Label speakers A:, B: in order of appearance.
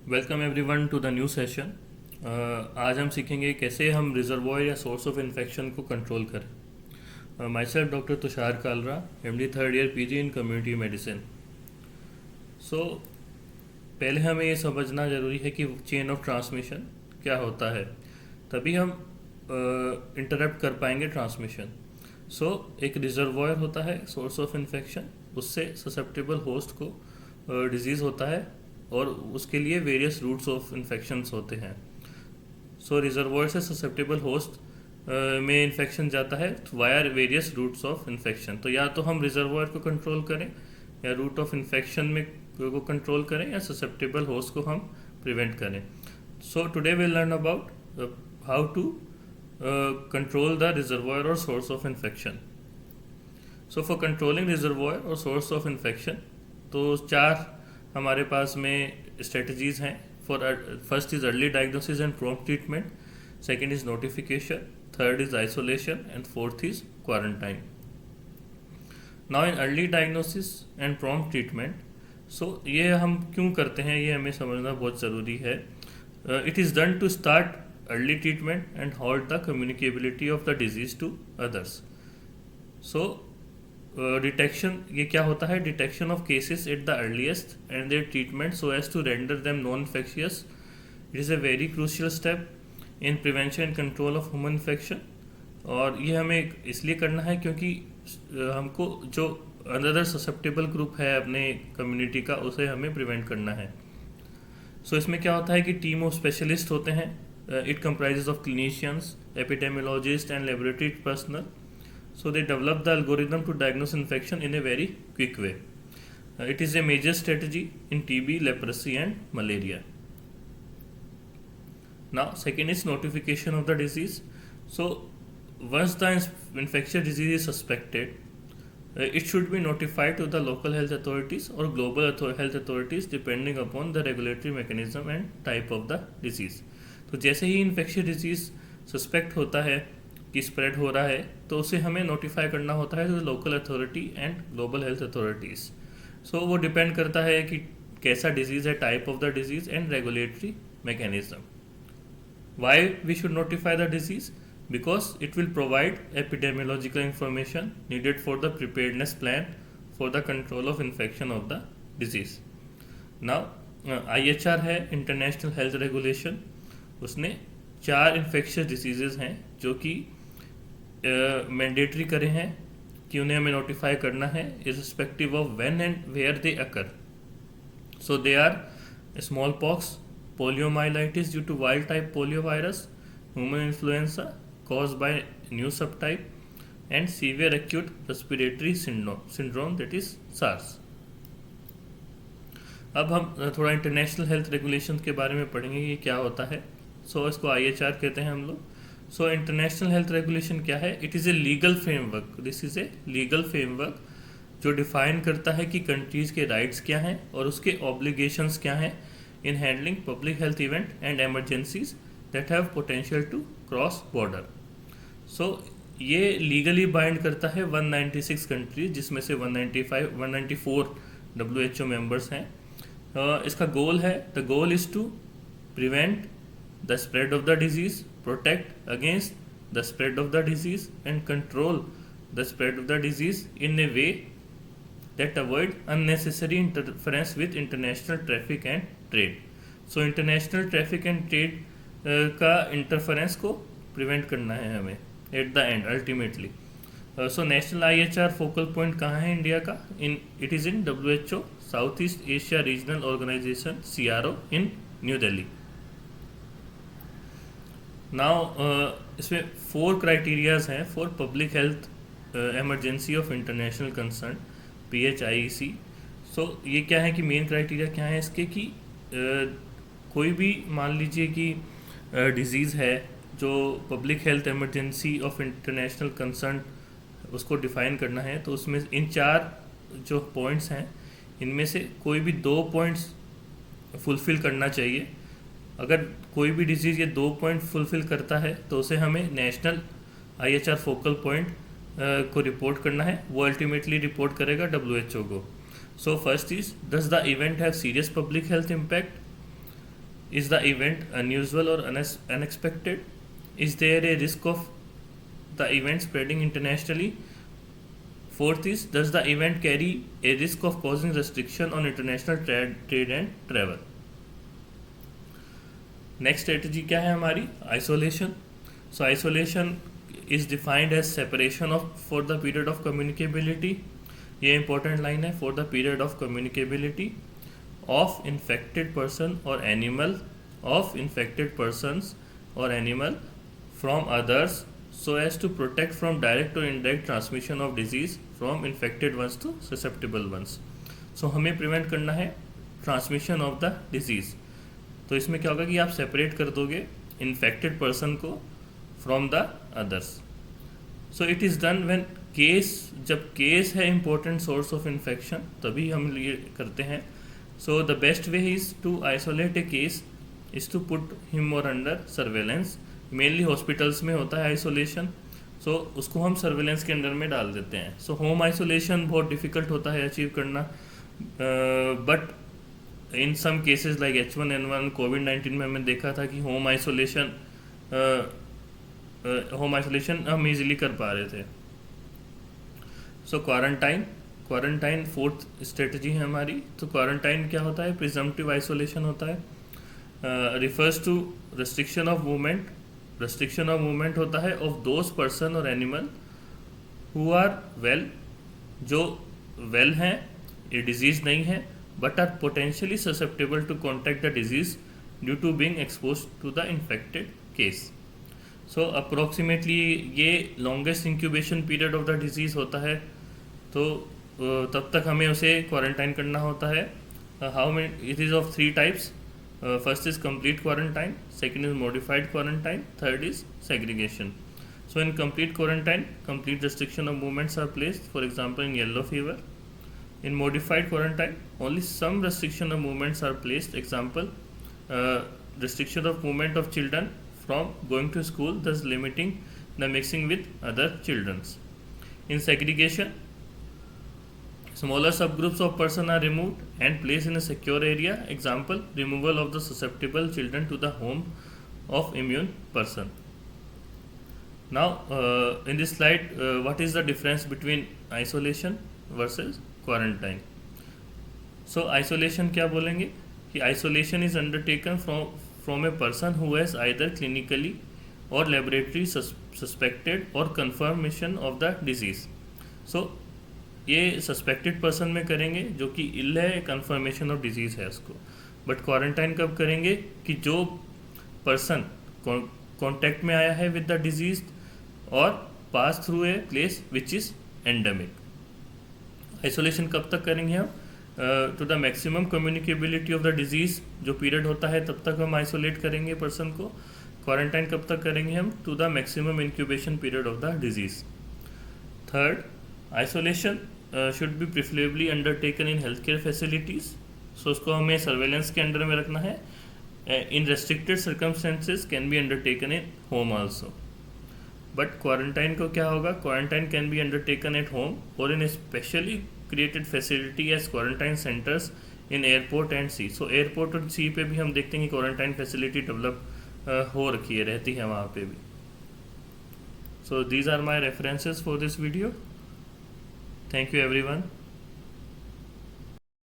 A: Welcome everyone to the new session. आज हम सीखेंगे कैसे हम रिजर्वॉयर या सोर्स ऑफ इन्फेक्शन को कंट्रोल करें। Myself doctor Tushar Kalra, MD third year PG in community medicine. So पहले हमें ये समझना ज़रूरी है कि चेन ऑफ ट्रांसमिशन क्या होता है, तभी हम इंटरप्ट कर पाएंगे ट्रांसमिशन। सो एक रिजर्वॉयर होता है सोर्स ऑफ इन्फेक्शन, उससे ससेप्टेबल होस्ट को डिजीज़ होता है और उसके लिए वेरियस रूट्स ऑफ इन्फेक्शंस होते हैं। सो रिजर्वॉयर से ससेप्टेबल होस्ट में इन्फेक्शन जाता है via various routes of infection. तो या तो हम रिजर्वॉयर को कंट्रोल करें या रूट ऑफ इन्फेक्शन में को कंट्रोल करें या ससेप्टेबल होस्ट को हम प्रिवेंट करें। So today we learn about how to control the reservoir और source of infection. So for controlling reservoir और सोर्स ऑफ इन्फेक्शन तो चार हमारे पास में स्ट्रेटजीज हैं। First is early diagnosis and prompt treatment, second is notification, third is isolation and fourth is quarantine. Now in early diagnosis and prompt treatment, so ये हम क्यों करते हैं ये हमें समझना बहुत ज़रूरी है। It is done to start early treatment and halt the communicability of the disease to others. So detection ये क्या होता है? Detection of cases at the earliest and their treatment so as to render them non infectious. It is a very crucial step in prevention and control of human infection. और ये हमें इसलिए करना है क्योंकि हमको जो अनदर ससेप्टेबल ग्रुप है अपने कम्युनिटी का, उसे हमें प्रिवेंट करना है। सो इसमें क्या होता है कि टीम ऑफ स्पेशलिस्ट होते हैं। It comprises of clinicians, epidemiologist and laboratory personal. So they develop the algorithm to diagnose infection in a very quick way. It is a major strategy in TB, leprosy and malaria. Now second is notification of the disease. So once the infectious disease is suspected, it should be notified to the local health authorities or global health authorities depending upon the regulatory mechanism and type of the disease. तो जैसे ही infectious disease suspect होता है कि spread हो रहा है तो उसे हमें नोटिफाई करना होता है to the local authority and global health authorities. So वो डिपेंड करता है कि कैसा डिजीज़ है, type of the disease and regulatory mechanism. Why we should notify the disease? Because it will provide epidemiological information needed for the preparedness plan for the control of infection of the disease. Now IHR है international health regulation, उसने 4 infectious disease हैं जो कि mandatory करे हैं कि उन्हें हमें नोटिफाई करना है irrespective of when and where they occur. So they are small pox, poliomyelitis due to wild type polio virus, human influenza cause by new sub type and severe acute respiratory syndrome that is SARS. अब हम थोड़ा international health regulation के बारे में पढ़ेंगे कि क्या होता है। सो इसको IHR कहते हैं हम लोग। सो इंटरनेशनल हेल्थ रेगुलेशन क्या है? It is a legal framework. This is a legal framework जो डिफाइन करता है कि कंट्रीज़ के राइट्स क्या हैं और उसके ऑब्लिगेशंस क्या हैं in handling public health event and emergencies that have potential to cross border. So ये लीगली बाइंड करता है 196 कंट्रीज, जिसमें से 194 WHO मेंबर्स हैं। इसका गोल है, the goal is to prevent the spread of the disease, protect against the spread of the disease and control the spread of the disease in a way that avoid unnecessary interference with international traffic and trade. So international traffic and trade का interference को prevent करना है हमें at the end ultimately. So national IHR focal point कहाँ है India का? It is in WHO Southeast Asia Regional Organization CRO in New Delhi. Now इसमें 4 criterias हैं for public health emergency of international concern, PHIEC। सो ये क्या है कि main criteria क्या है इसके कि कोई भी मान लीजिए कि डिजीज़ है जो public health emergency of international concern उसको डिफ़ाइन करना है, तो उसमें इन 4 जो पॉइंट्स हैं इनमें से कोई भी 2 पॉइंट्स फुलफ़िल करना चाहिए। अगर कोई भी डिजीज़ ये 2 पॉइंट फुलफ़िल करता है तो उसे हमें नेशनल IHR फोकल पॉइंट को रिपोर्ट करना है। वो अल्टीमेटली रिपोर्ट करेगा WHO को। So first is, does the event have serious public health impact? Is the event unusual or unexpected? Is there a risk of the event spreading internationally? Fourth is, does the event carry a risk of causing restriction on international trade and travel? Next strategy क्या है हमारी? Isolation. So isolation is defined as separation of for the period of communicability. ये important line है, for the period of communicability of infected person or animal from others, so as to protect from direct or indirect transmission of disease from infected ones to susceptible ones. So हमें prevent करना है transmission of the disease. तो इसमें क्या होगा कि आप separate कर दोगे इन्फेक्टेड पर्सन को from the others. So it is done when case, जब केस है इंपॉर्टेंट सोर्स ऑफ इन्फेक्शन तभी हम ये करते हैं. So the best way is to isolate a case is to put him or under surveillance. Mainly hospitals में होता है आइसोलेशन, सो उसको हम सर्वेलेंस के अंडर में डाल देते हैं. सो होम आइसोलेशन बहुत डिफ़िकल्ट होता है अचीव करना, but in some cases like H1N1 कोविड-19 में हमने देखा था कि होम आइसोलेशन हम इजीली कर पा रहे थे. सो क्वारंटाइन फोर्थ स्ट्रेटजी है हमारी. तो क्वारंटाइन क्या होता है? प्रिजम्पटिव आइसोलेशन होता है. Refers to restriction of movement होता है ऑफ दोज पर्सन और एनिमल हु आर वेल, जो वेल हैं, ये डिजीज़ नहीं है, but are potentially susceptible to contact the disease due to being exposed to the infected case. So approximately ये longest incubation period of the disease होता है, तो तब तक हमें उसे क्वारंटाइन करना होता है. How many? It is of 3 types. First is complete quarantine, second is modified quarantine, third is segregation. So in complete quarantine, complete restriction of movements are placed, for example in yellow fever. In modified quarantine, only some restriction of movements are placed. Example, restriction of movement of children from going to school, thus limiting the mixing with other children. In segregation, smaller subgroups of person are removed and placed in a secure area. Example, removal of the susceptible children to the home of immune person. Now, in this slide, what is the difference between isolation versus quarantine? So isolation क्या बोलेंगे कि isolation is undertaken from a person who has either clinically और laboratory suspected और confirmation of the disease. So ये suspected person में करेंगे जो कि इल है, कंफर्मेशन ऑफ डिजीज़ है उसको. बट क्वारंटाइन कब करेंगे कि जो पर्सन कॉन्टैक्ट में आया है विद द डिजीज़ और pass through a place which is endemic. Isolation कब तक करेंगे हम? To the maximum communicability of the disease, जो पीरियड होता है तब तक हम आइसोलेट करेंगे पर्सन को. क्वारंटाइन कब तक करेंगे हम? To the maximum incubation period of the disease. Third, isolation should be preferably undertaken in health care facilities. So उसको हमें सर्वेलेंस के अंडर में रखना है. In restricted circumstances can be undertaken in home also. But quarantine को क्या होगा? Quarantine can be undertaken at home और in specially created facility as quarantine centers in airport and sea. So airport और sea पे भी हम देखते हैं कि क्वारंटाइन फैसिलिटी डेवलप हो रखी है, रहती है वहाँ पे भी. So these are my references for this video. Thank you everyone.